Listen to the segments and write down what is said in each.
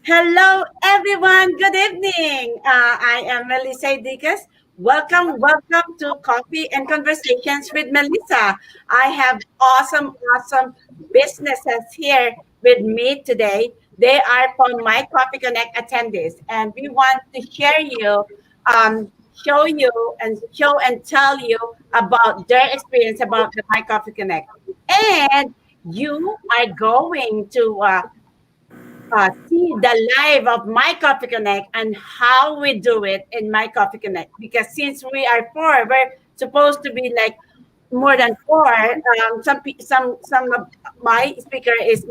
Hello, everyone. Good evening. I am Melissa Dicas. Welcome to Coffee and Conversations with Melissa. I have awesome businesses here with me today. They are from My Coffee Connect attendees, and we want to show you, and show and tell you about their experience about the My Coffee Connect. And you are going to see the live of My Coffee Connect and how we do it in My Coffee Connect. Because since we are four, we're supposed to be like more than four. Some of my speaker is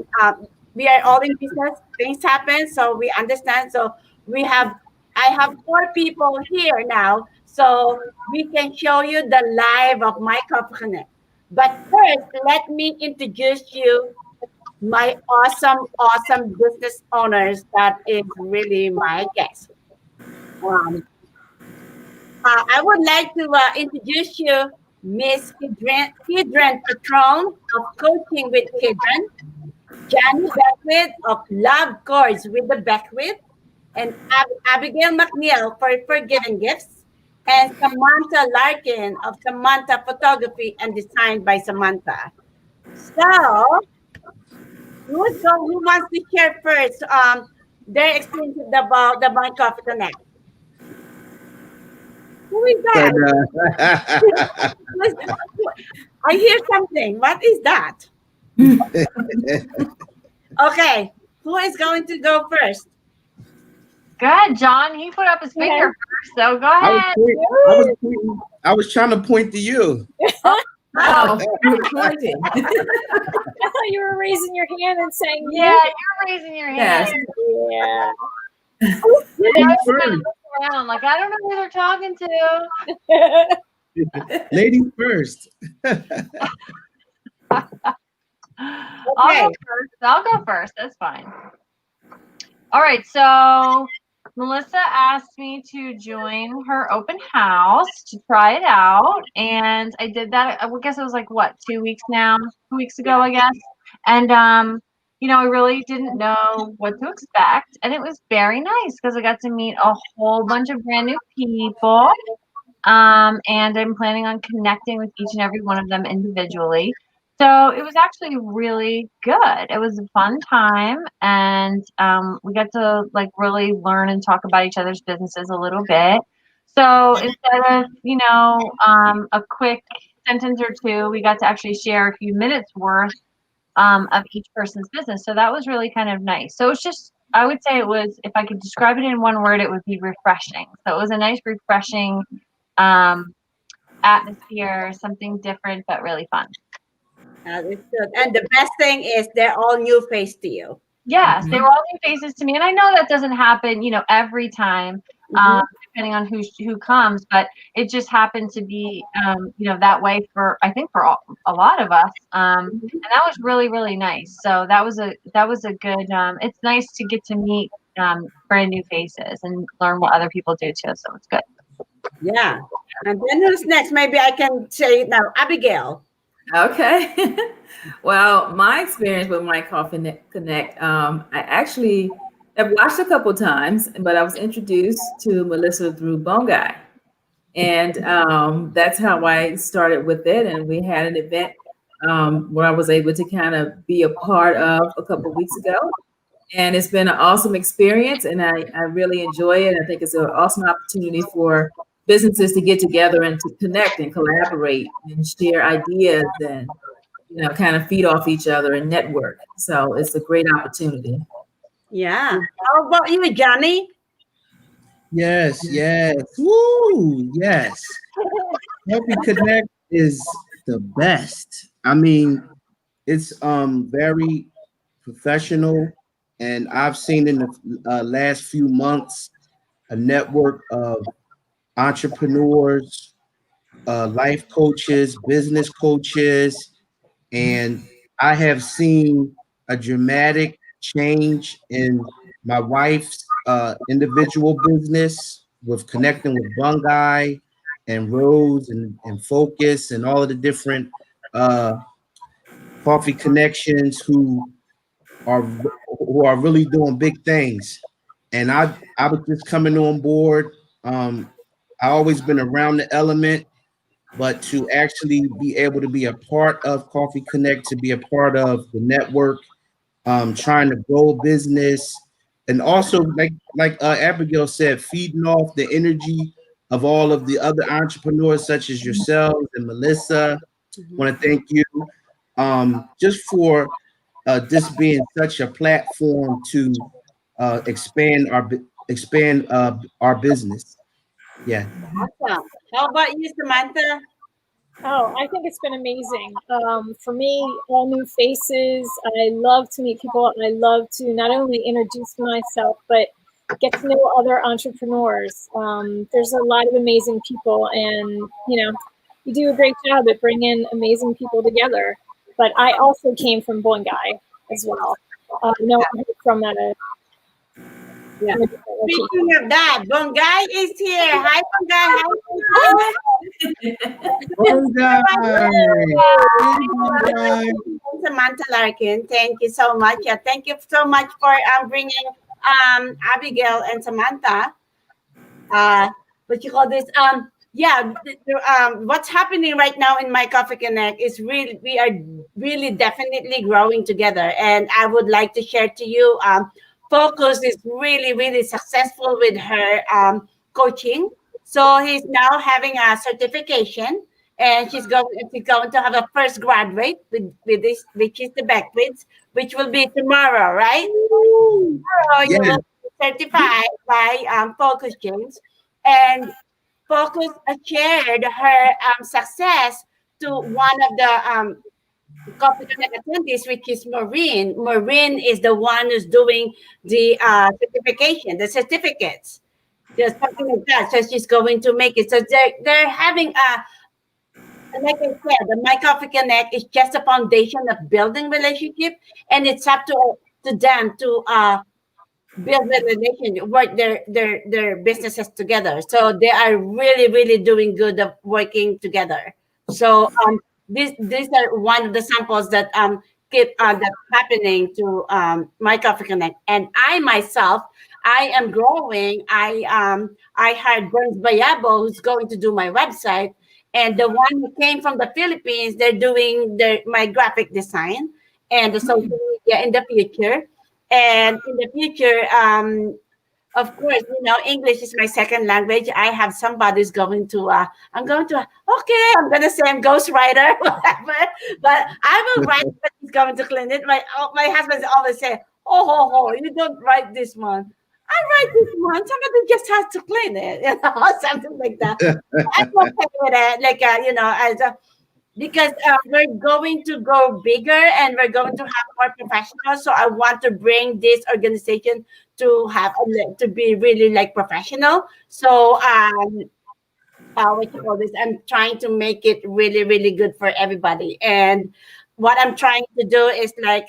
we are all in business. Things happen, so we understand. So we have I have four people here now, so we can show you the live of My Coffee Connect. But first, let me introduce you my awesome business owners that is really my guest. Um, I would like to introduce you Miss Kidron Patron of Coaching with Kidron, Johnny Beckwith of Love Chords with the Beckwith, and Abigail McNeil for Forgiving Gifts, and Samantha Larkin of Samantha Photography and Design by Samantha. So, who wants to share first? Their experiences about the My Coffee Connect. Who is And that? I hear something. What is that? Okay, who is going to go first? Go ahead, John. He put up his finger first, so go I was ahead. I was trying to point to you. Oh, you were pointing. I thought you were raising your hand and saying Yeah, you're raising your hand. Yes. Yeah. And I was first. kind of looking around, like I don't know who they're talking to. Ladies first. I'll go first. That's fine. All right. So Melissa asked me to join her open house to try it out, and I did that. I guess it was like what 2 weeks now, 2 weeks ago, I guess. And I really didn't know what to expect, and it was very nice because I got to meet a whole bunch of brand new people. And I'm planning on connecting with each and every one of them individually. So it was actually really good. It was a fun time, and we got to like really learn and talk about each other's businesses a little bit. So instead of a quick sentence or two, we got to actually share a few minutes worth of each person's business. So that was really kind of nice. So it's just I would say it was, if I could describe it in one word, it would be refreshing. So it was a nice, refreshing um, atmosphere, something different but really fun. It's good. And the best thing is they're all new face to you. Yes, they were all new faces to me, and I know that doesn't happen, every time, depending on who comes. But it just happened to be, that way for I think for a lot of us, and that was really really nice. So that was a good. It's nice to get to meet brand new faces and learn what other people do too. So it's good. Yeah. And then who's next? Maybe I can say it now. Abigail. Okay. Well, my experience with My Coffee Connect, I actually have watched a couple times, but I was introduced to Melissa through Bongai. And that's how I started with it. And we had an event where I was able to kind of be a part of a couple of weeks ago. And it's been an awesome experience, and I really enjoy it. I think it's an awesome opportunity for businesses to get together and to connect and collaborate and share ideas and kind of feed off each other and network. So it's a great opportunity. Yeah. How about you, Johnny? Yes. Woo, yes. Coffee Connect is the best. I mean, it's very professional, and I've seen in the last few months a network of entrepreneurs, life coaches, business coaches, and I have seen a dramatic change in my wife's individual business with connecting with Bungai and Rose and Focus and all of the different uh, coffee connections who are who are really doing big things. And I was just coming on board. I always been around the element, but to actually be able to be a part of Coffee Connect, to be a part of the network, trying to grow business, and also like Abigail said, feeding off the energy of all of the other entrepreneurs such as yourselves and Melissa. Want to thank you just for this being such a platform to expand our business. Yeah. Awesome. How about you, Samantha? Oh, I think it's been amazing. For me, all new faces. I love to meet people. I love to not only introduce myself, but get to know other entrepreneurs. There's a lot of amazing people, and you do a great job at bringing amazing people together. But I also came from Bongai as well. No, from that. Yeah. Speaking of that, Bongai is here. Hi, Bongai. Hi, Samantha Larkin. Thank you so much. Yeah, thank you so much for bringing Abigail and Samantha. What you call this? Yeah, what's happening right now in My Coffee Connect is really, we are really definitely growing together. And I would like to share to you, Focus is really, really successful with her coaching. So he's now having a certification, and she's going to have a first graduate with this, which is the Beckwiths, which will be tomorrow, right? Tomorrow you will be certified by Focus James, and Focus shared her success to one of the Coffee Connect attendees, which is Maureen. Maureen is the one who's doing the certification, the certificates, just something like that. So she's going to make it. So they're having like I said, the My Coffee Connect is just a foundation of building relationship, and it's up to them to build a relationship, work their businesses together. So they are really, really doing good of working together. So these are one of the samples that keep that's happening to My Coffee Connect. And I myself, I am growing. I hired Burns Bayabo, who's going to do my website, and the one who came from the Philippines, they're doing my graphic design and the social media in the future. And in the future, of course, English is my second language. I have somebody's going to, I'm going to say I'm ghostwriter, whatever. But I will write, but he's going to clean it. My husband always say, you don't write this one. I write this one. Somebody just has to clean it, something like that. I'm okay with it. Like, because we're going to go bigger and we're going to have more professionals. So I want to bring this organization to be really like professional. So what you call this? I'm trying to make it really, really good for everybody. And what I'm trying to do is like,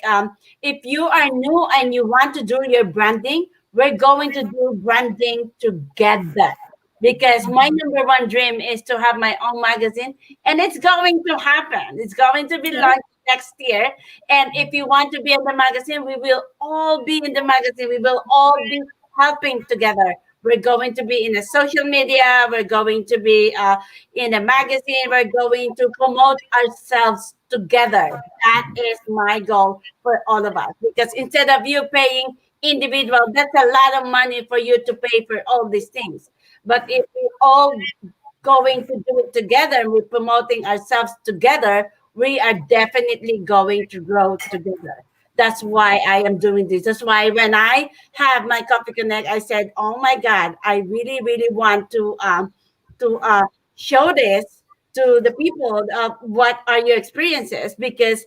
if you are new and you want to do your branding, we're going to do branding together. Because my number one dream is to have my own magazine, and it's going to happen. It's going to be launched next year. And if you want to be in the magazine, we will all be in the magazine. We will all be helping together. We're going to be in the social media. We're going to be in a magazine. We're going to promote ourselves together. That is my goal for all of us. Because instead of you paying individual, that's a lot of money for you to pay for all these things. But if we all going to do it together and we're promoting ourselves together, we are definitely going to grow together. That's why I am doing this. That's why when I have My Coffee Connect, I said, "Oh my God, I really, really want to show this to the people. What are your experiences?" Because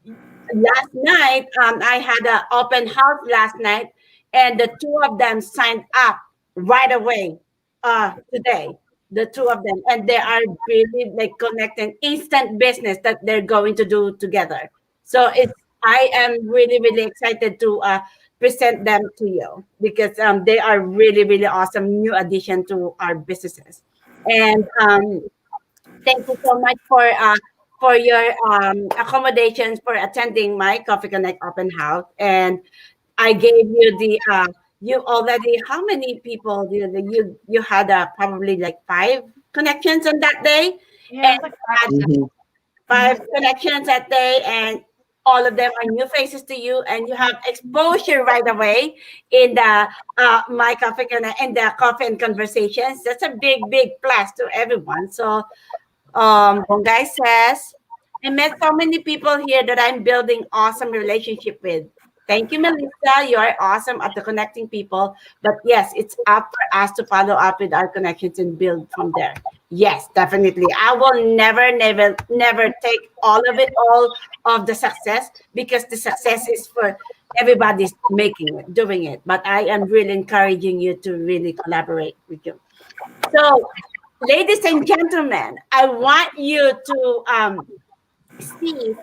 last night, I had an open house last night, and the two of them signed up right away today. The two of them, and they are really like connecting instant business that they're going to do together. So I am really, really excited to present them to you because they are really, really awesome new addition to our businesses. And thank you so much for your accommodations for attending My Coffee Connect open house. And I gave you the you already, how many people you had probably like 5 connections on that day, Yeah, and it's like had Mhm. 5 connections that day, and all of them are new faces to you, and you have exposure right away in the my coffee and the coffee and conversations. That's a big plus to everyone. So Bongai says, I met so many people here that I'm building awesome relationship with. Thank you, Melissa. You are awesome at the connecting people. But yes, it's up for us to follow up with our connections and build from there. Yes, definitely. I will never take all of the success, because the success is for everybody's making it, doing it. But I am really encouraging you to really collaborate with you. So, ladies and gentlemen, I want you to see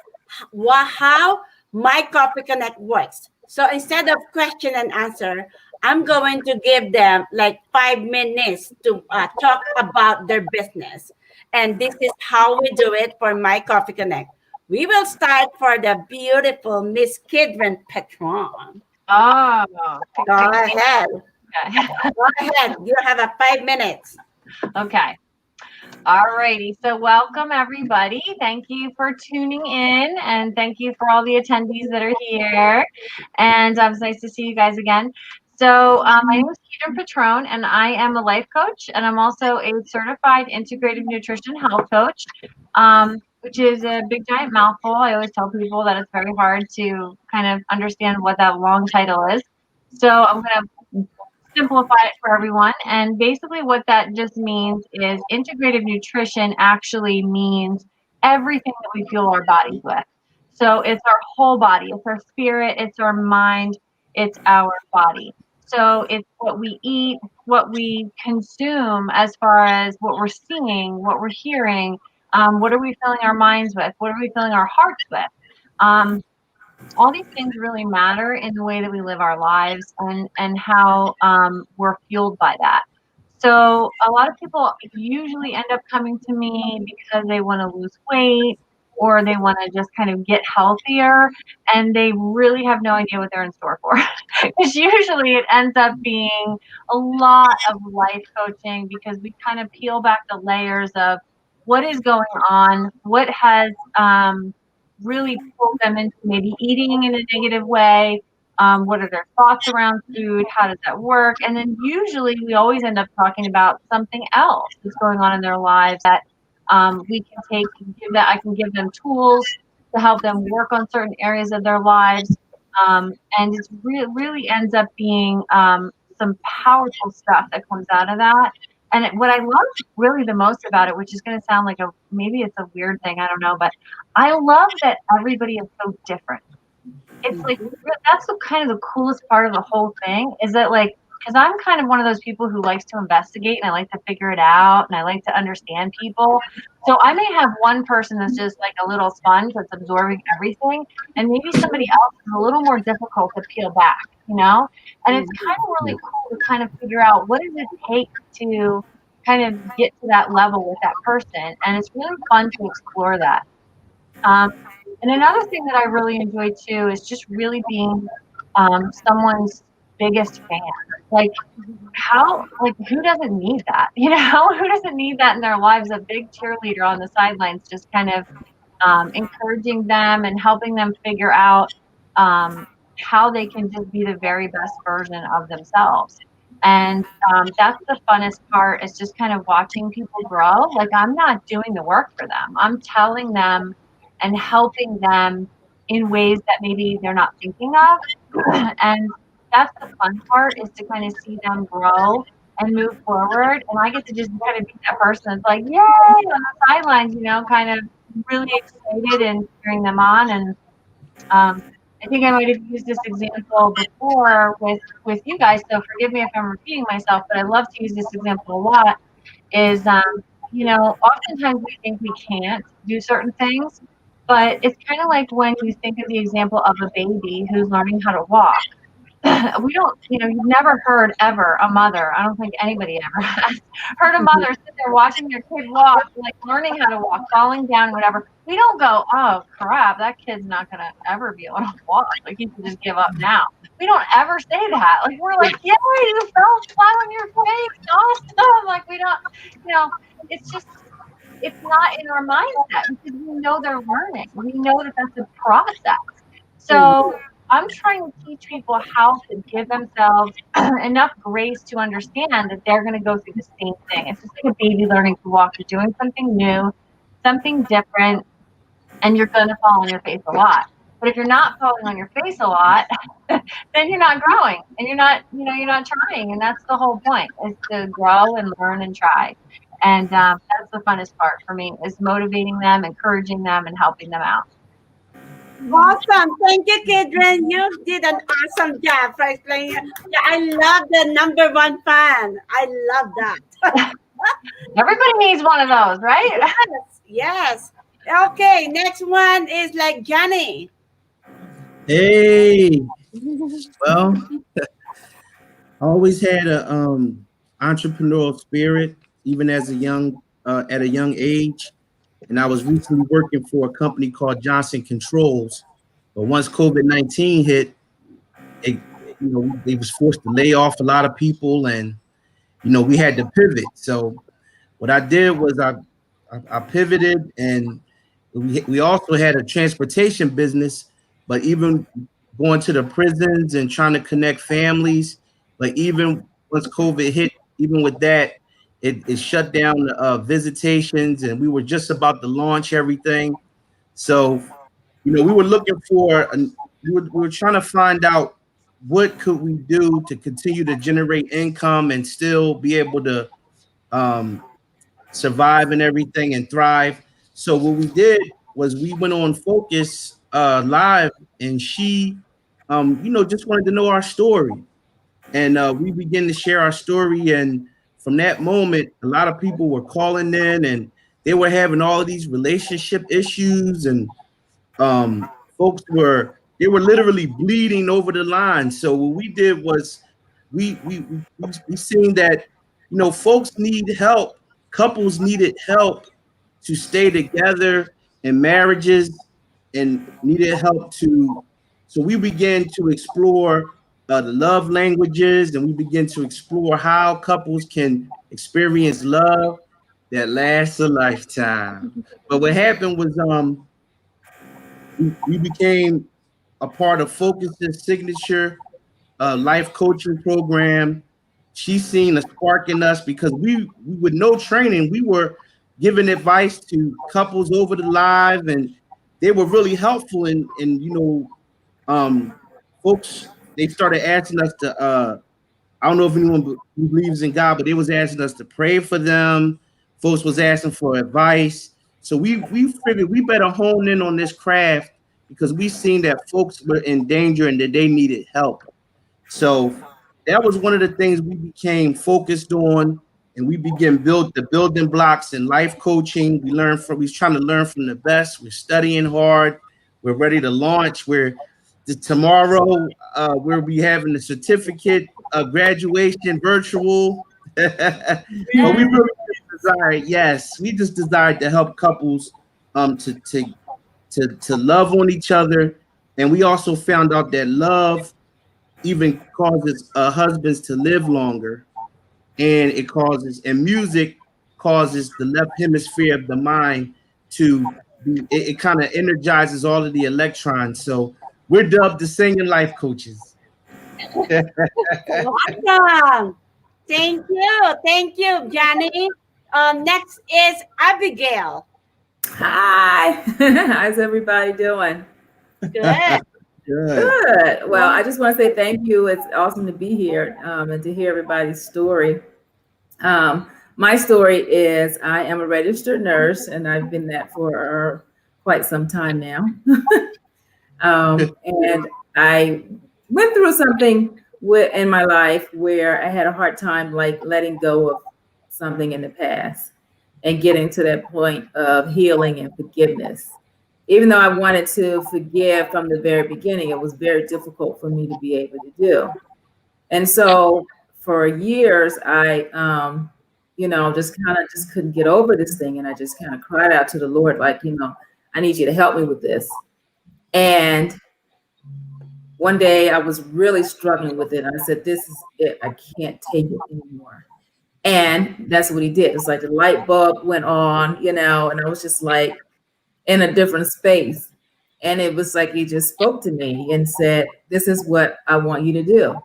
how my Coffee Connect works. So instead of question and answer, I'm going to give them like 5 minutes to talk about their business. And this is how we do it for my Coffee Connect. We will start for the beautiful Miss Kidron Petron. Oh, Go ahead. okay. Go ahead. You have 5 minutes. Okay. Alrighty. So welcome everybody. Thank you for tuning in, and thank you for all the attendees that are here. And it's nice to see you guys again. So my name is Keaton Patron, and I am a life coach, and I'm also a certified integrative nutrition health coach, which is a big giant mouthful. I always tell people that it's very hard to kind of understand what that long title is. So I'm going to simplify it for everyone. And basically, what that just means is integrative nutrition actually means everything that we fuel our bodies with. So it's our whole body, it's our spirit, it's our mind, it's our body. So it's what we eat, what we consume, as far as what we're seeing, what we're hearing, what are we filling our minds with, what are we filling our hearts with. All these things really matter in the way that we live our lives, and how we're fueled by that. So a lot of people usually end up coming to me because they want to lose weight, or they want to just kind of get healthier, and they really have no idea what they're in store for. Because usually it ends up being a lot of life coaching, because we kind of peel back the layers of what is going on, what has really pull them into maybe eating in a negative way. What are their thoughts around food? How does that work? And then usually we always end up talking about something else that's going on in their lives that we can take and give that. I can give them tools to help them work on certain areas of their lives. And it really ends up being some powerful stuff that comes out of that. And what I love really the most about it, which is going to sound like maybe it's a weird thing, I don't know, but I love that everybody is so different. It's like, that's the kind of the coolest part of the whole thing, is that, like, because I'm kind of one of those people who likes to investigate, and I like to figure it out, and I like to understand people. So I may have one person that's just like a little sponge that's absorbing everything, and maybe somebody else is a little more difficult to peel back, you know? And it's kind of really cool to kind of figure out, what does it take to kind of get to that level with that person? And it's really fun to explore that. And another thing that I really enjoy too is just really being someone's biggest fan. Like, who doesn't need that? You know, who doesn't need that in their lives? A big cheerleader on the sidelines, just kind of encouraging them and helping them figure out how they can just be the very best version of themselves. And that's the funnest part, is just kind of watching people grow. Like, I'm not doing the work for them. I'm telling them and helping them in ways that maybe they're not thinking of. And that's the fun part, is to kind of see them grow and move forward. And I get to just kind of be that person that's like, yay, on the sidelines, you know, kind of really excited and cheering them on. And I think I might have used this example before with you guys, so forgive me if I'm repeating myself, but I love to use this example a lot, is, you know, oftentimes we think we can't do certain things, but it's kind of like when you think of the example of a baby who's learning how to walk. we don't, you've never heard ever a mother, I don't think anybody ever has heard a mother sit there watching their kid walk, like learning how to walk, falling down, whatever. We don't go, oh crap, that kid's not going to ever be able to walk. Like, he can just give up now. We don't ever say that. Like, we're like, yeah, you fell flat on your face. Awesome. Like, we don't, it's just, it's not in our mindset because we know they're learning. We know that that's a process. So I'm trying to teach people how to give themselves enough grace to understand that they're going to go through the same thing. It's just like a baby learning to walk. You're doing something new, something different, and you're going to fall on your face a lot. But if you're not falling on your face a lot, then you're not growing, and you're not trying. And that's the whole point, is to grow and learn and try. And that's the funnest part for me, is motivating them, encouraging them, and helping them out. Awesome. Thank you, Kidron. You did an awesome job for explaining. Yeah, I love the number one fan. I love that. Everybody needs one of those, right? Yes. Okay, next one is like Johnny. Hey, well, I always had a entrepreneurial spirit, even as at a young age. And I was recently working for a company called Johnson Controls. But once COVID-19 hit, they was forced to lay off a lot of people, and we had to pivot. So what I did was I pivoted, and we also had a transportation business. But even going to the prisons and trying to connect families, like even once COVID hit, even with that, it shut down visitations, and we were just about to launch everything. So, we were looking for, we were trying to find out what could we do to continue to generate income and still be able to survive and everything and thrive. So what we did was we went on Focus Live, and she, just wanted to know our story, and we began to share our story. And from that moment, a lot of people were calling in, and they were having all of these relationship issues, and folks were literally bleeding over the line. So what we did was we seen that folks need help, couples needed help to stay together in marriages, and needed help so we began to explore the love languages, and we begin to explore how couples can experience love that lasts a lifetime. But what happened was we became a part of Focus's signature life coaching program. She's seen a spark in us because we with no training, we were giving advice to couples over the live, and they were really helpful. And folks, they started asking us to, I don't know if anyone believes in God, but they was asking us to pray for them. Folks was asking for advice. So we figured we better hone in on this craft, because we seen that folks were in danger and that they needed help. So that was one of the things we became focused on, and we began build the building blocks in life coaching. We're trying to learn from the best. We're studying hard. We're ready to launch. Tomorrow, we'll be having the certificate graduation virtual. But we really just desired to help couples to love on each other. And we also found out that love even causes husbands to live longer, and music causes the left hemisphere of the mind it kind of energizes all of the electrons. So we're dubbed the singing life coaches. Awesome. Thank you, Johnny. Next is Abigail. Hi. How's everybody doing? Good. Good. Well, I just want to say thank you. It's awesome to be here and to hear everybody's story. My story is I am a registered nurse, and I've been that for quite some time now. And I went through something in my life where I had a hard time like letting go of something in the past and getting to that point of healing and forgiveness. Even though I wanted to forgive from the very beginning, it was very difficult for me to be able to do. And so for years, I, just kind of just couldn't get over this thing. And I just kind of cried out to the Lord, like, I need you to help me with this. And one day I was really struggling with it. I said, this is it. I can't take it anymore. And that's what he did. It's like the light bulb went on, and I was just like in a different space. And it was like he just spoke to me and said, this is what I want you to do.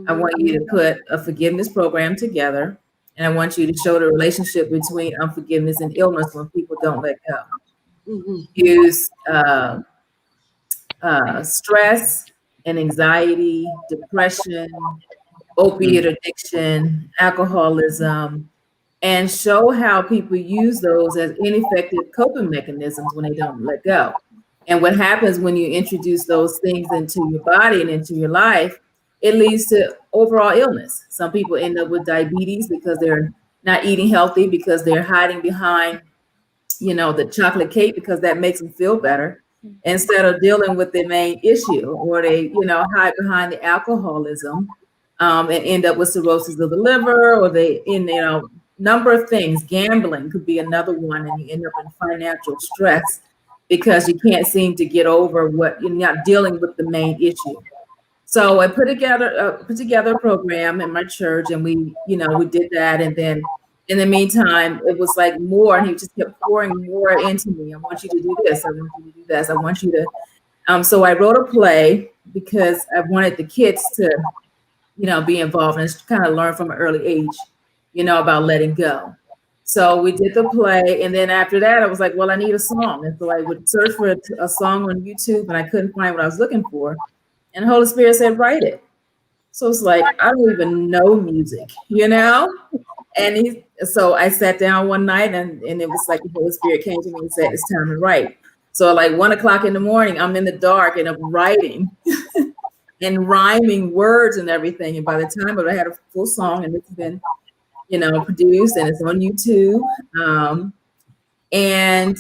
I want you to put a forgiveness program together. And I want you to show the relationship between unforgiveness and illness when people don't let go. Use stress and anxiety, depression, opiate addiction, alcoholism, and show how people use those as ineffective coping mechanisms when they don't let go. And what happens when you introduce those things into your body and into your life, it leads to overall illness. Some people end up with diabetes because they're not eating healthy, because they're hiding behind, the chocolate cake because that makes them feel better, instead of dealing with the main issue, or they, hide behind the alcoholism and end up with cirrhosis of the liver, or they, number of things. Gambling could be another one, and you end up in financial stress because you can't seem to get over what you're not dealing with the main issue. So I put together a program in my church, and we did that, and then in the meantime, it was like more, and he just kept pouring more into me. I want you to do this. I want you to do this. I want you to. So I wrote a play because I wanted the kids to, be involved and kind of learn from an early age, about letting go. So we did the play, and then after that, I was like, well, I need a song, and so I would search for a song on YouTube, and I couldn't find what I was looking for, and the Holy Spirit said, write it. So it's like, I don't even know music, And so I sat down one night, and it was like the Holy Spirit came to me and said, it's time to write. So like 1:00 in the morning, I'm in the dark and I'm writing and rhyming words and everything. And by the time I had a full song, and it's been, produced, and it's on YouTube. And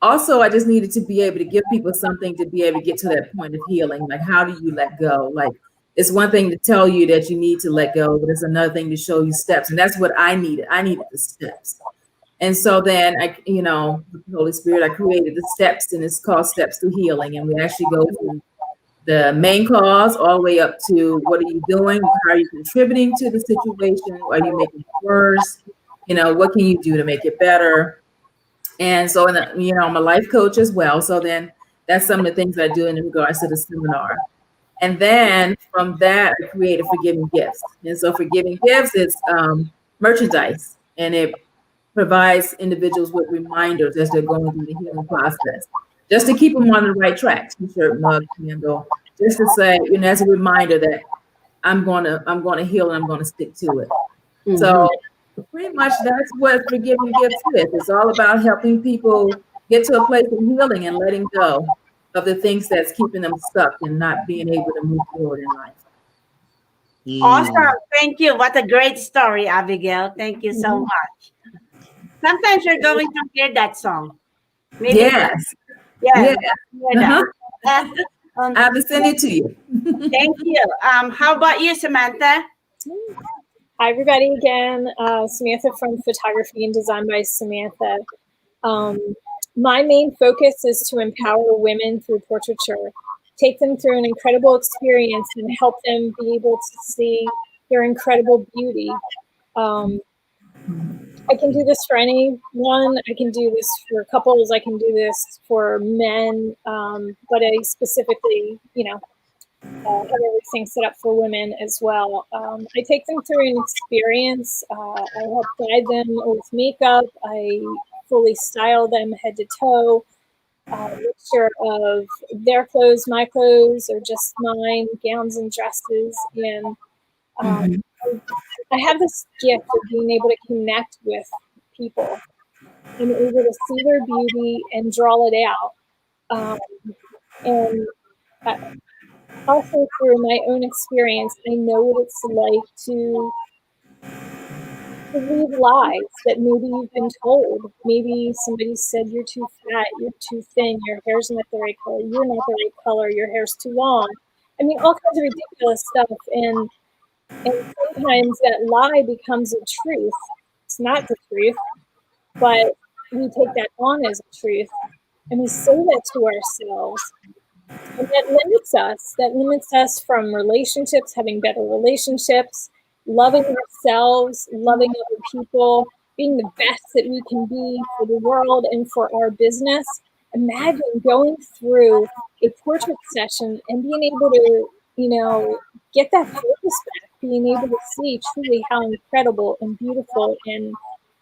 also I just needed to be able to give people something to be able to get to that point of healing. Like, how do you let go? Like, it's one thing to tell you that you need to let go, but it's another thing to show you steps. And that's what I needed. I needed the steps. And so then with the Holy Spirit, I created the steps, and it's called Steps to Healing. And we actually go from the main cause all the way up to what are you doing? How are you contributing to the situation? Are you making it worse? What can you do to make it better? And so, I'm a life coach as well. So then that's some of the things I do in regards to the seminar. And then from that, I created Forgiving Gifts. And so Forgiving Gifts is merchandise, and it provides individuals with reminders as they're going through the healing process, just to keep them on the right track. T-shirt, mug, candle, just to say, as a reminder that I'm going to heal, and I'm going to stick to it. Mm-hmm. So pretty much that's what Forgiving Gifts is. It's all about helping people get to a place of healing and letting go of the things that's keeping them stuck and not being able to move forward in life. Awesome. Thank you. What a great story, Abigail. Thank you so much. Sometimes you're going to hear that song. Maybe yes. Yeah. Uh-huh. I will send it to you. Thank you. How about you, Samantha? Hi, everybody. Again, Samantha from Photography and Design by Samantha. My main focus is to empower women through portraiture, take them through an incredible experience, and help them be able to see their incredible beauty. I can do this for anyone. I can do this for couples. I can do this for men, but I specifically, have everything set up for women as well. I take them through an experience. I help guide them with makeup. I fully style them head to toe. Mixture of their clothes, my clothes, or just mine, gowns and dresses. And I have this gift of being able to connect with people and able to see their beauty and draw it out. And also through my own experience, I know what it's like to believe lies that maybe you've been told. Maybe somebody said you're too fat, you're too thin, your hair's not the right color, you're not the right color, your hair's too long. I mean, all kinds of ridiculous stuff. And And sometimes that lie becomes a truth. It's not the truth, but we take that on as a truth and we say that to ourselves. And that limits us. That limits us from relationships, having better relationships, loving ourselves, loving other people, being the best that we can be for the world and for our business. Imagine going through a portrait session and being able to, get that focus back, being able to see truly how incredible and beautiful and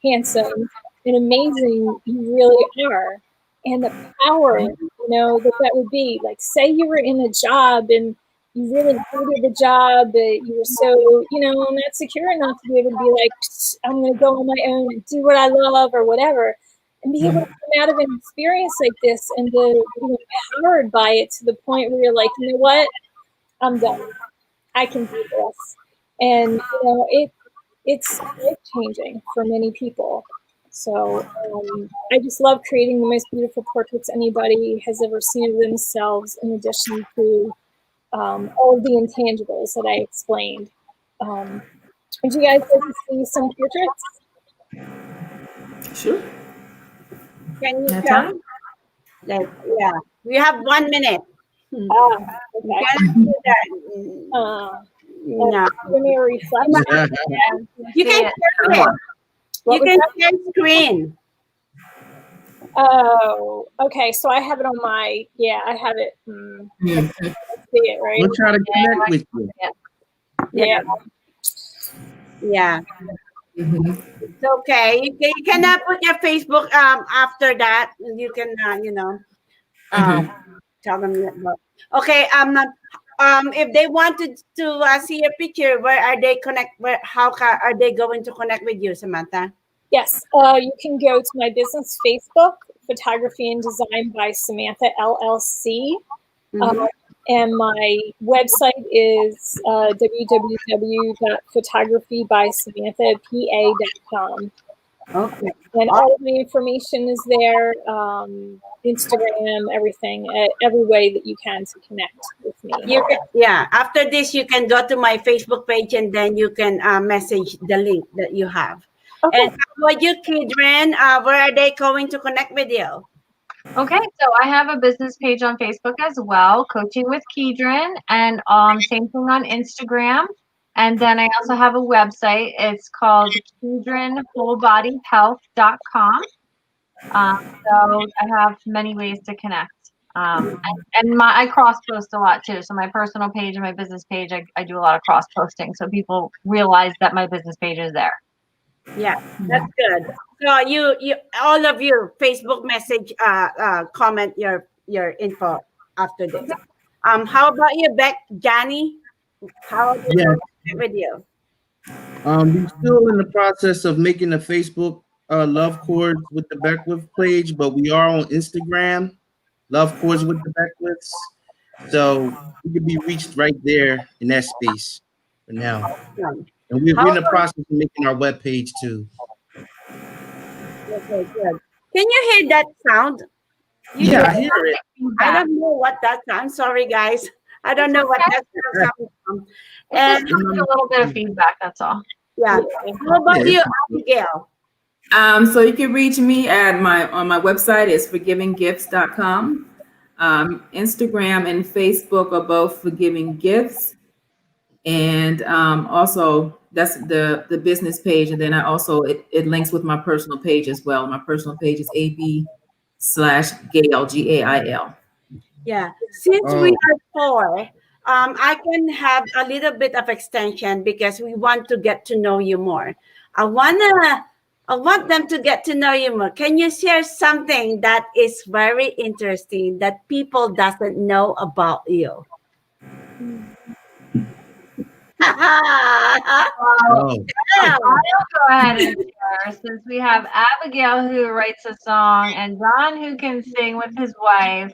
handsome and amazing you really are. And the power, that would be. Like, say you were in a job and you really hated the job, but you were so, not secure enough to be able to be like, I'm going to go on my own and do what I love or whatever. And be able to come out of an experience like this and to be empowered by it to the point where you're like, you know what? I'm done. I can do this. And, it's life-changing for many people. So I just love creating the most beautiful portraits anybody has ever seen of themselves, in addition to all of the intangibles that I explained. Would you guys like to see some portraits? Sure. Can you Have come? Yeah, we have 1 minute. Okay. You cannot do that. No. Let me reflect. You can share it. You can share screen. Oh, okay. So I have it on my, I have it. Let's see it, right? We'll try to connect with you. Yeah. Yeah. Mhm. It's okay. You cannot put your Facebook after that. You can tell them that. Okay. If they wanted to see a picture, where are they are they going to connect with you, Samantha? Yes. You can go to my business Facebook, Photography and Design by Samantha LLC. And my website is www.photographybysamanthapa.com. Okay. And all of the information is there, Instagram, everything, every way that you can to connect with me. After this, you can go to my Facebook page and then you can message the link that you have. Okay. And how about you, Kidron? Where are they going to connect with you? Okay, so I have a business page on Facebook as well, Coaching with Kidron, and same thing on Instagram. And then I also have a website. It's called KidronWholeBodyHealth.com. So I have many ways to connect. I cross post a lot too. So my personal page and my business page, I do a lot of cross posting, so people realize that my business page is there. Yeah, that's good. So you all of you Facebook message comment your info after this. How about you, Johnny? How are they with you? We're still in the process of making a Facebook Love Chords with the Beckwith page, but we are on Instagram, Love Chords with the Beckwiths. So we can be reached right there in that space for now. And we're in the process of making our webpage too. Okay, good. Can you hear that sound? Yeah, I hear it. I don't know what that sounds. Sorry, guys. I don't know what that sound comes from. And Just a little bit of feedback, that's all. yeah. How about you, Abigail? So you can reach me on my website is forgivinggifts.com. Instagram and Facebook are both Forgiving Gifts. And also that's the business page. And then I also, it links with my personal page as well. My personal page is AB/Gail, GAIL. Yeah. Since we are 4, I can have a little bit of extension because we want to get to know you more. I want them to get to know you more. Can you share something that is very interesting that people doesn't know about you? I'll go ahead and share, since we have Abigail who writes a song and Don who can sing with his wife.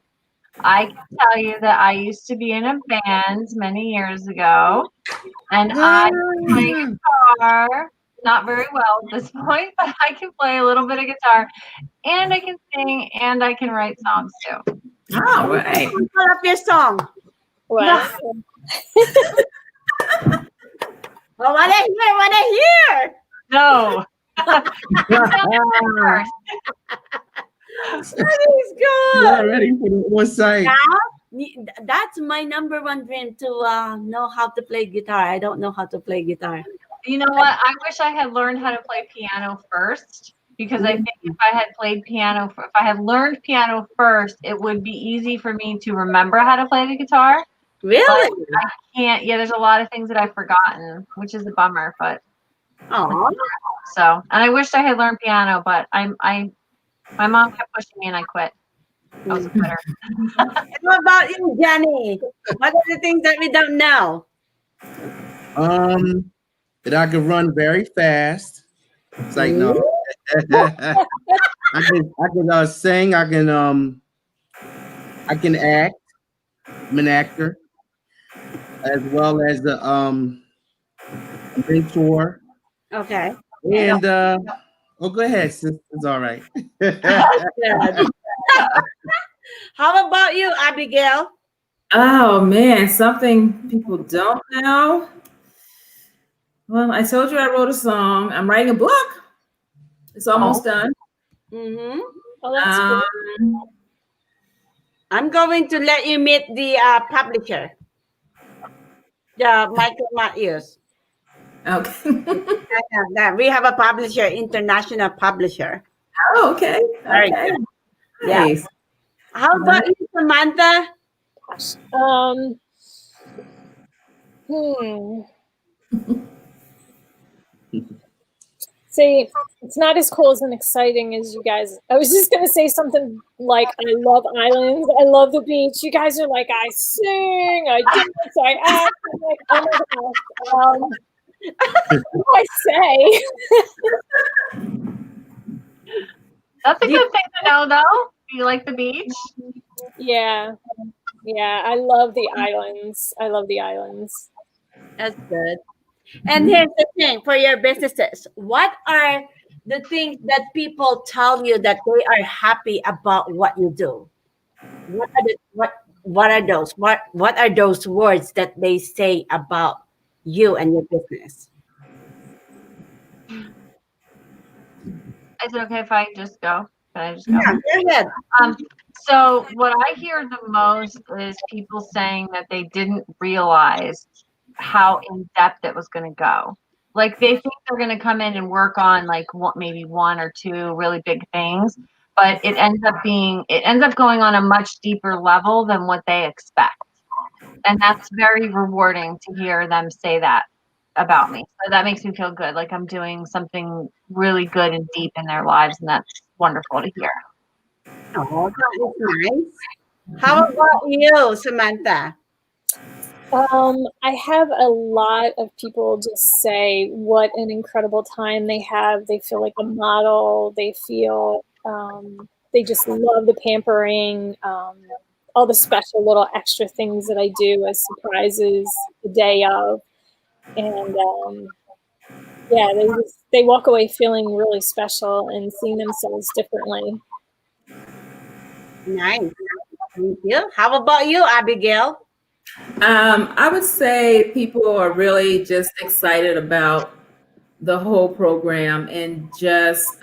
I can tell you that I used to be in a band many years ago, and I play guitar, not very well at this point, but I can play a little bit of guitar, and I can sing, and I can write songs too. All right. Pull up your song. Well, Oh, what I hear. No. First. That is good. Not ready for the one side. That's my number one dream to know how to play guitar. I don't know how to play guitar. You know what? I wish I had learned how to play piano first, because I think if I had played piano, if I had learned piano first, it would be easy for me to remember how to play the guitar. Really? But I can't. Yeah, there's a lot of things that I've forgotten, which is a bummer. But Oh, so, and I wish I had learned piano, but my mom kept pushing me, and I quit. I was a quitter. what about you, Jenny? What are the things that we don't know? That I can run very fast. It's like no. I can sing. I can act. I'm an actor, as well as the mentor. Okay. And go ahead, sis. It's all right. Good. How about you, Abigail? Oh man, something people don't know. Well, I told you I wrote a song. I'm writing a book. It's almost done. Mm-hmm. Oh, that's good. I'm going to let you meet the publisher, Michael Matthews. Okay. We have a publisher, international publisher. Oh, okay. Very Okay. good. Yeah. Nice. How about you, Samantha? See, it's not as cool and exciting as you guys. I was just gonna say something like, I love islands, I love the beach. You guys are like, I sing, I dance, I act. I'm like, oh my gosh. What do I say? That's a good thing to know, though. Do you like the beach? Yeah, I love the islands. I love the islands. That's good. And here's the thing for your businesses. What are the things that people tell you that they are happy about what you do? What are those? What are those words that they say about you and your business? Is it okay if I just go? Can I just go? Yeah, go ahead. So what I hear the most is people saying that they didn't realize how in depth it was going to go. Like they think they're going to come in and work on like maybe one or two really big things, but it ends up going on a much deeper level than what they expect. And that's very rewarding to hear them say that about me. So that makes me feel good. Like I'm doing something really good and deep in their lives, and that's wonderful to hear. Oh, that is nice. How about you, Samantha? I have a lot of people just say what an incredible time they have. They feel like a model. They feel they just love the pampering, all the special little extra things that I do as surprises the day of, and yeah, they walk away feeling really special and seeing themselves differently. Nice. Thank you. How about you, Abigail? I would say people are really just excited about the whole program and just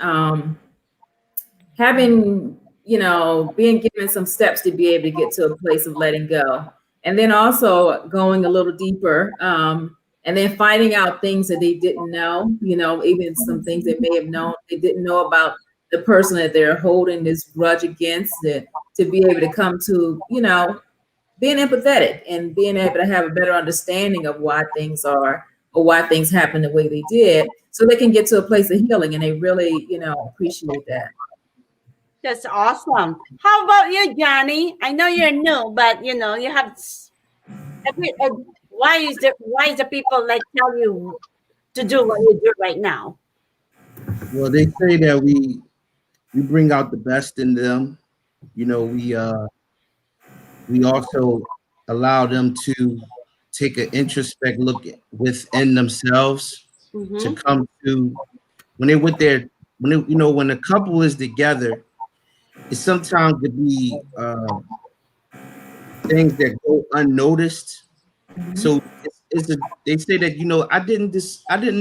having, being given some steps to be able to get to a place of letting go. And then also going a little deeper and then finding out things that they didn't know, even some things they may have known they didn't know about the person that they're holding this grudge against, to be able to come to, being empathetic and being able to have a better understanding of why things are or why things happen the way they did, so they can get to a place of healing, and they really, appreciate that. That's awesome. How about you, Johnny? I know you're new, but you have. Why is the people like tell you to do what you do right now? Well, they say that we bring out the best in them. We also allow them to take an introspect look within themselves to come to when a couple is together, it sometimes could be things that go unnoticed. So they say that, you know, I didn't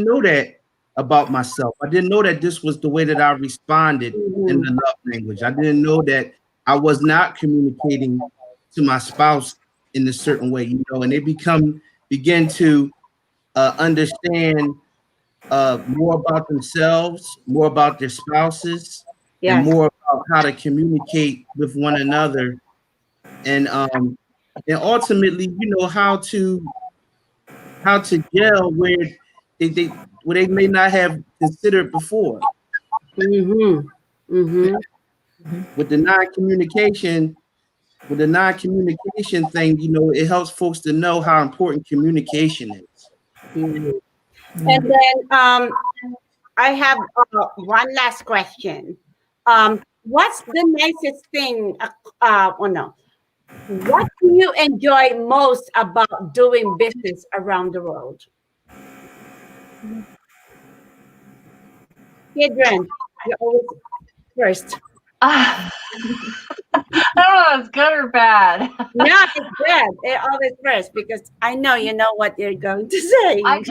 know that about myself. I didn't know that this was the way that I responded in the love language. I didn't know that I was not communicating to my spouse in a certain way, you know, and they begin to understand more about themselves, more about their spouses, and Yes. more about how to communicate with one another, and ultimately, you know, how to gel where they may not have considered before. Mm-hmm. Mm-hmm. With the non-communication thing, you know, it helps folks to know how important communication is. And then I have one last question. What's the nicest thing? Oh no. What do you enjoy most about doing business around the world? Adrian, you're always first. I don't know if it's good or bad. No, it's good. They're always first because I know you know what you're going to say. Because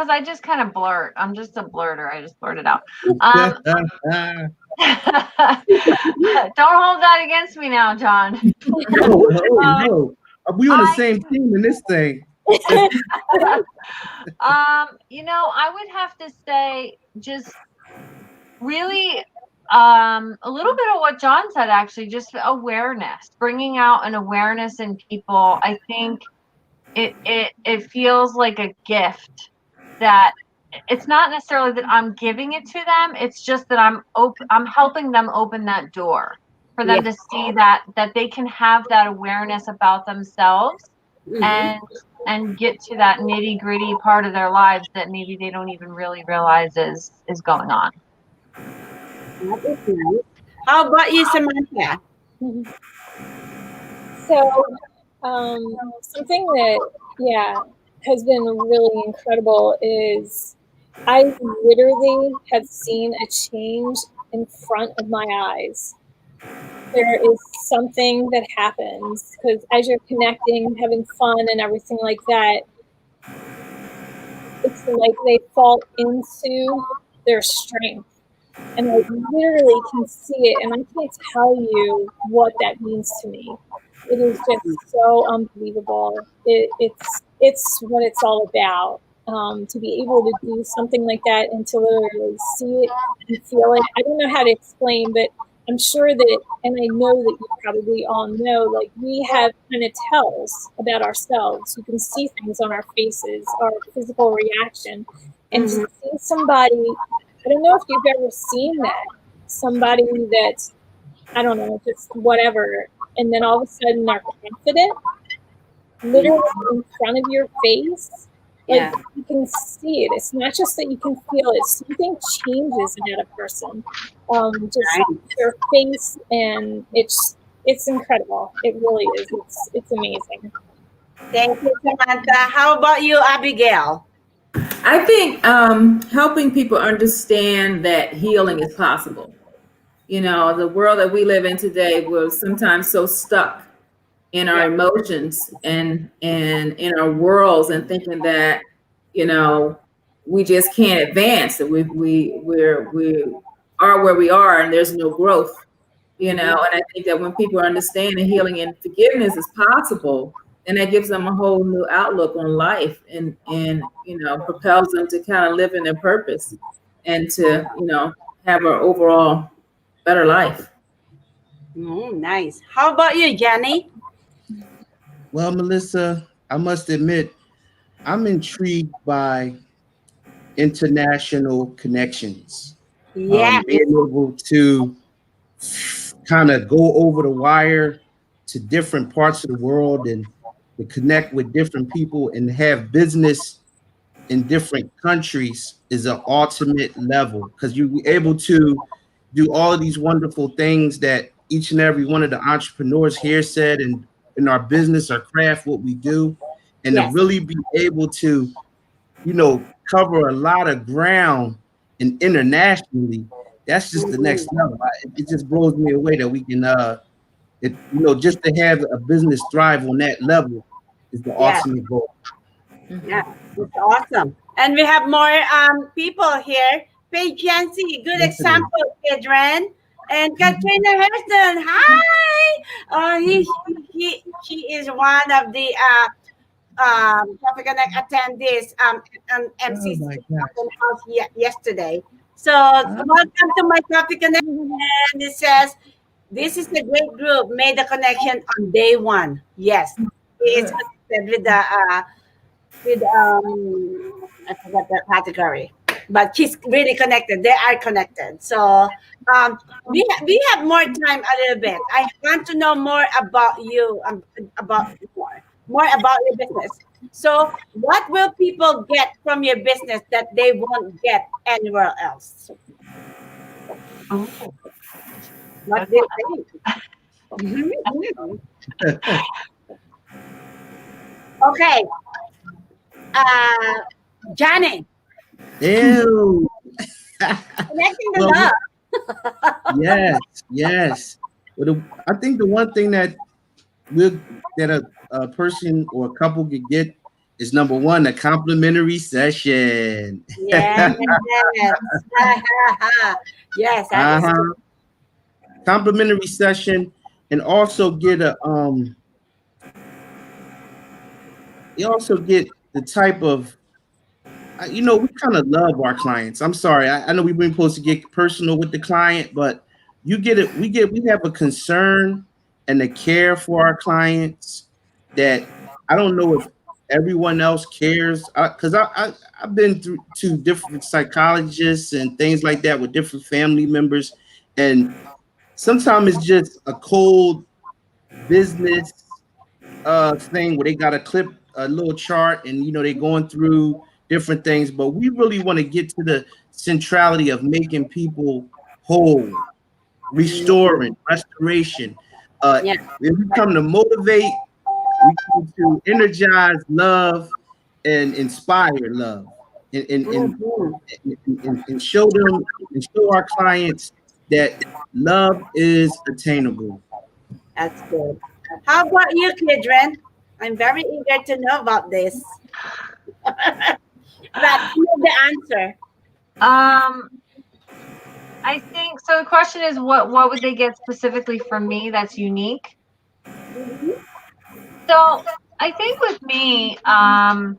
I just kind of blurt. I'm just a blurter. I just blurt it out. Don't hold that against me now, John. No. We on the same team in this thing. You know, I would have to say just really a little bit of what John said, actually, just awareness, bringing out an awareness in people. I think it feels like a gift that it's not necessarily that I'm giving it to them. It's just that I'm helping them open that door for them to see that they can have that awareness about themselves and get to that nitty gritty part of their lives that maybe they don't even really realize is going on. That is nice. How about you, Samantha? So, something that, has been really incredible is I literally have seen a change in front of my eyes. There is something that happens because as you're connecting, having fun and everything like that, it's like they fall into their strength. And I literally can see it, and I can't tell you what that means to me. It is just so unbelievable. It's what it's all about. To be able to do something like that and to literally see it and feel it. I don't know how to explain, but I'm sure that, and I know that you probably all know, like we have kind of tells about ourselves. You can see things on our faces, our physical reaction, and to see somebody. I don't know if you've ever seen that. Somebody that's, I don't know, just whatever. And then all of a sudden they're confident, literally in front of your face. Like you can see it. It's not just that you can feel it. Something changes about a person. Just their face, and it's incredible. It really is. It's amazing. Thank you, Samantha. How about you, Abigail? I think helping people understand that healing is possible. You know, the world that we live in today, we're sometimes so stuck in our emotions and in our worlds and thinking that, you know, we just can't advance, that we are where we are and there's no growth, you know. And I think that when people understand that healing and forgiveness is possible, and that gives them a whole new outlook on life and you know, propels them to kind of live in their purpose and to, you know, have an overall better life. Nice. How about you, Jenny? Well, Melissa, I must admit, I'm intrigued by international connections. Yeah. Being able to kind of go over the wire to different parts of the world and to connect with different people and have business in different countries is an ultimate level, because you're able to do all of these wonderful things that each and every one of the entrepreneurs here said, and in our business, our craft, what we do, and to really be able to, you know, cover a lot of ground and internationally. That's just the next level. It just blows me away that we can, you know, just to have a business thrive on that level is the ultimate goal. Yeah, it's awesome. And we have more people here. Paige Yancy, good example, Adrian. And Katrina Hairston, hi. She is one of the Coffee Connect attendees Oh MCC my gosh. open house yesterday. So welcome to my Coffee Connect. And it says, this is a great group. Made the connection on day one. Yes, he is connected with I forgot the category, but she's really connected. They are connected. So we have more time a little bit. I want to know more about you, about more about your business. So what will people get from your business that they won't get anywhere else? Oh, What do you think? Mhm. Okay, uh, Johnny, Ew. connecting the Well, love. yes. Well, I think the one thing that a person or a couple could get is number one, a complimentary session. Yes. Yes, that is Uh-huh. Complimentary session, and also get you also get the type of we kind of love our clients. I'm sorry, I know we've been supposed to get personal with the client, but you get it. We have a concern and a care for our clients that I don't know if everyone else cares, because I've been through to different psychologists and things like that with different family members, and sometimes it's just a cold business thing where they got to clip a little chart and they're going through different things, but we really want to get to the centrality of making people whole, restoring, restoration. yeah. If we come to motivate, we come to energize love and inspire love, and and, and, Mhm. and show them and show our clients that love is attainable. That's good. How about you, Kidron? I'm very eager to know about this. But you know the answer. Um, I think so. The question is, what would they get specifically from me that's unique? Mhm. So I think with me, I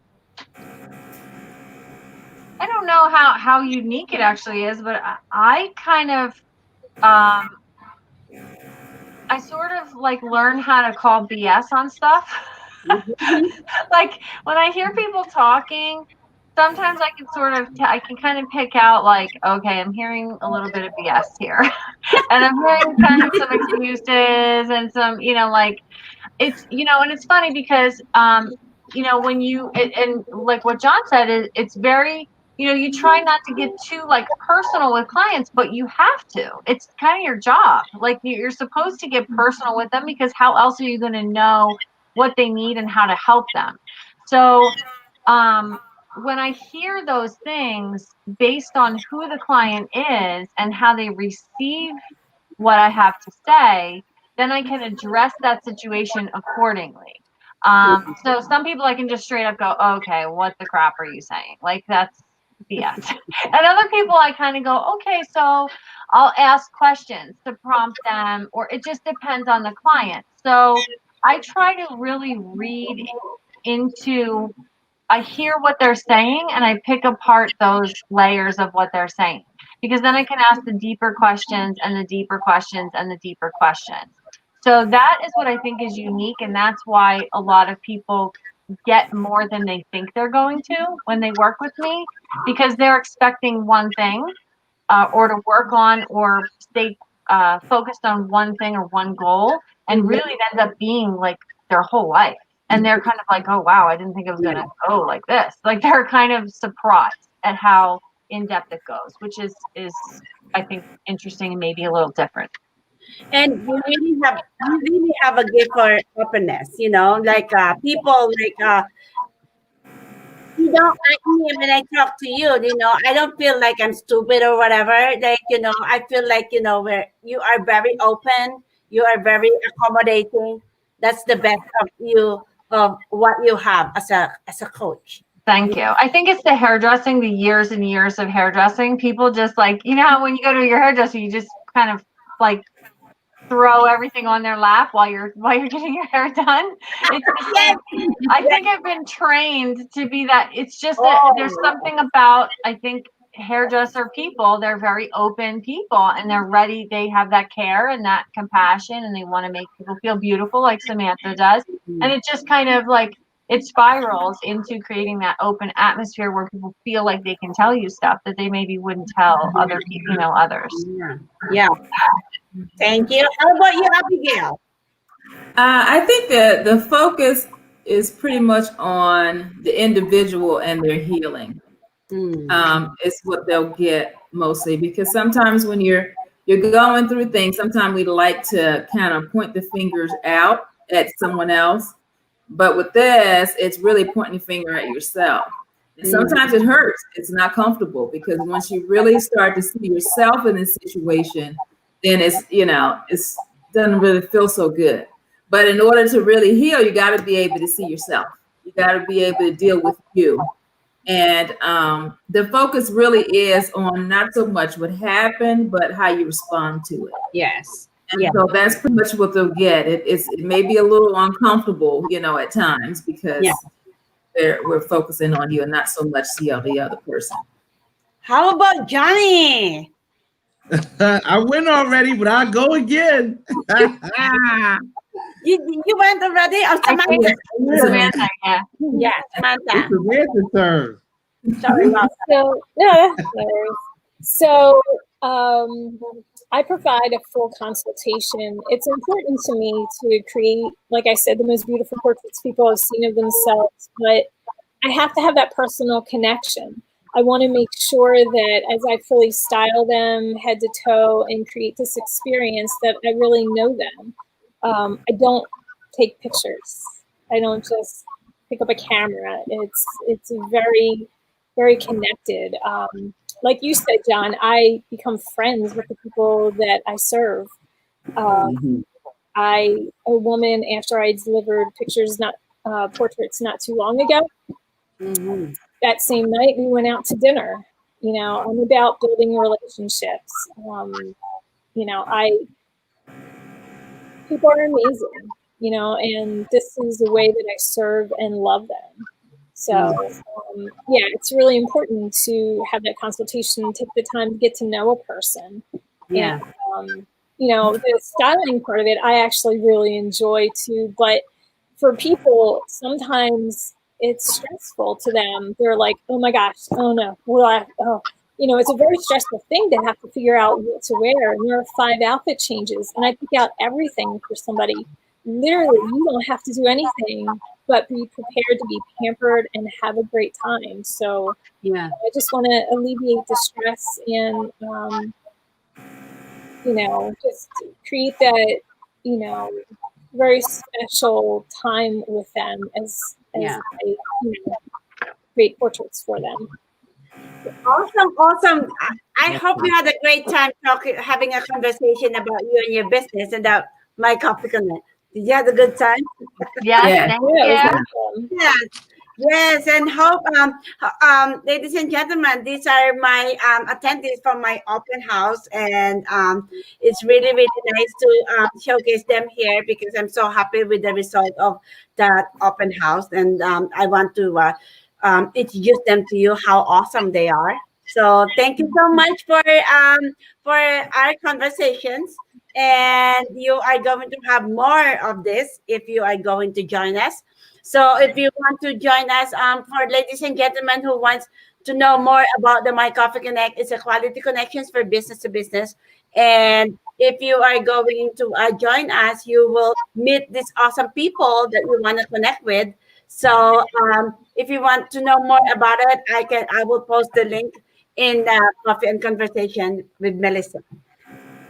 don't know how unique it actually is, but I kind of I sort of like learn how to call BS on stuff. Mhm. Like when I hear people talking, sometimes I can sort of I can kind of pick out like, okay, I'm hearing a little bit of BS here. And I'm hearing kind of some excuses and some, like it's, and it's funny because when you and like what John said is it's very, you try not to get too like personal with clients, but you have to. It's kind of your job. Like you're supposed to get personal with them because how else are you going to know what they need and how to help them? So when I hear those things based on who the client is and how they receive what I have to say, then I can address that situation accordingly. So some people I can just straight up go, okay, what the crap are you saying? Like that's BS. And other people I kind of go, okay, so I'll ask questions to prompt them, or it just depends on the client. So I try to really read into I hear what they're saying and I pick apart those layers of what they're saying because then I can ask the deeper questions and the deeper questions and the deeper questions. So that is what I think is unique, and that's why a lot of people get more than they think they're going to when they work with me because they're expecting one thing or to work on or stay focused on one thing or one goal, and really it ends up being like their whole life. And they're kind of like, oh wow, I didn't think it was gonna go like this. Like they're kind of surprised at how in depth it goes, which is I think interesting and maybe a little different. And you really have a gift for openness, like people like when I talk to you, I don't feel like I'm stupid or whatever. Like, I feel like, where you are very open, you are very accommodating. That's the best of you. of what you have as a coach. Thank you. I think it's the hairdressing, the years and years of hairdressing. People just like, you know how when you go to your hairdresser, you just kind of like throw everything on their lap while you're getting your hair done. It's just Yes. I think I've been trained to be that. It's just that there's something about, I think, hairdresser people, they're very open people and they're ready. They have that care and that compassion and they want to make people feel beautiful like Samantha does. And it just kind of like, it spirals into creating that open atmosphere where people feel like they can tell you stuff that they maybe wouldn't tell other people, others. Yeah. Thank you. How about you, Abigail? I think that the focus is pretty much on the individual and their healing. Is what they'll get mostly, because sometimes when you're going through things, sometimes we like to kind of point the fingers out at someone else. But with this, it's really pointing the finger at yourself. And sometimes it hurts. It's not comfortable, because once you really start to see yourself in this situation, then it doesn't really feel so good. But in order to really heal, you got to be able to see yourself. You got to be able to deal with you. And the focus really is on not so much what happened, but how you respond to it. Yes. And so that's pretty much what they'll get. It may be a little uncomfortable, at times, because we're focusing on you and not so much the other person. How about Johnny? I went already, but I'll go again. You went already? Oh, Samantha. Samantha, yeah. Yeah, Samantha. It's Samantha's turn. Sorry about that. So I provide a full consultation. It's important to me to create, like I said, the most beautiful portraits people have seen of themselves, but I have to have that personal connection. I want to make sure that as I fully style them head to toe and create this experience, that I really know them. I don't take pictures. I don't just pick up a camera. It's very, very connected. Like you said, John, I become friends with the people that I serve. A woman, after I delivered portraits not too long ago, that same night we went out to dinner. I'm about building relationships. People are amazing, and this is the way that I serve and love them. So, it's really important to have that consultation, take the time to get to know a person. Yeah. And, the styling part of it, I actually really enjoy too. But for people, sometimes it's stressful to them. They're like, oh my gosh, oh no, it's a very stressful thing to have to figure out what to wear. And there are 5 outfit changes, and I pick out everything for somebody. Literally, you don't have to do anything but be prepared to be pampered and have a great time. So I just want to alleviate the stress and, just create that, very special time with them as I create portraits for them. Awesome. I hope you had a great time having a conversation about you and your business and that My Coffee Connect. Did you have a good time? Yes, thank you. Yes, and hope, ladies and gentlemen, these are my attendees from my open house, and it's really, really nice to showcase them here because I'm so happy with the result of that open house, and I want to introduce them to you, how awesome they are. So thank you so much for our conversations. And you are going to have more of this if you are going to join us. So if you want to join us, for ladies and gentlemen who wants to know more about the My Coffee Connect, it's a quality connections for business to business. And if you are going to join us, you will meet these awesome people that you want to connect with. So if you want to know more about it, I will post the link in Coffee and Conversation with Melissa.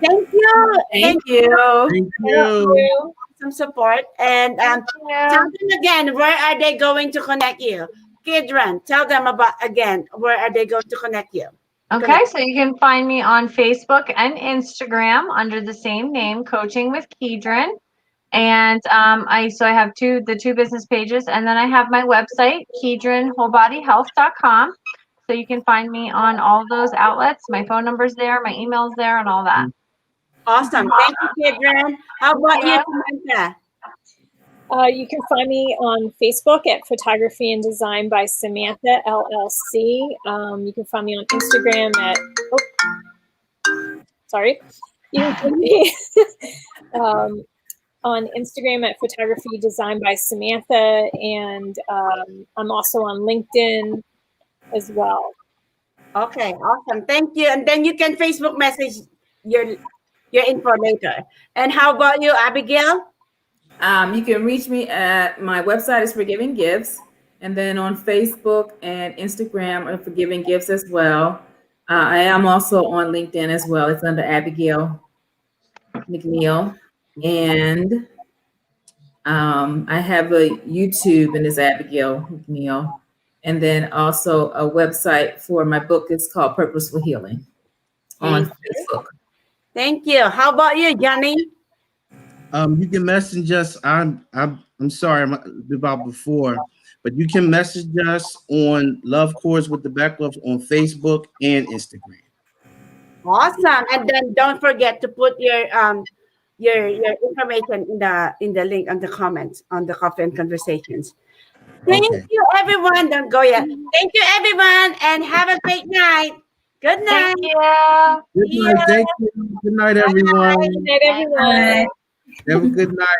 Thank you. Thank you. Some support. And tell them again, where are they going to connect you? Kidron, tell them where are they going to connect you? Okay, so you can find me on Facebook and Instagram under the same name, Coaching with Kidron. And I have the two business pages, and then I have my website, KeedronWholeBodyHealth.com. So you can find me on all those outlets. My phone number's there, my email's there, and all that. Awesome. Thank you, Kedron. How about you, Samantha? You can find me on Facebook at Photography and Design by Samantha LLC. You can find me on Instagram at, You can find me on Instagram at Photography Design by Samantha. And I'm also on LinkedIn as well. Okay, awesome. Thank you. And then you can Facebook message your info later. And how about you, Abigail? You can reach me at my website is Forgiving Gifts, and then on Facebook and Instagram are Forgiving Gifts as well. I am also on LinkedIn as well. It's under Abigail McNeil, and I have a YouTube, and it's Abigail McNeil, and then also a website for my book. It's called Purposeful Healing on Facebook. Thank you. How about you, Johnny? You can message us. I'm sorry about before, but you can message us on Love Chords with the Back Love on Facebook and Instagram. Awesome. And then don't forget to put your information in the link on the comments on the Coffee and Conversations. Thank you, everyone. Don't go yet. Thank you, everyone, and have a great night. Good night. Thank you. Good night. Thank you. Good night, everyone. Good night, everyone. Have a good night.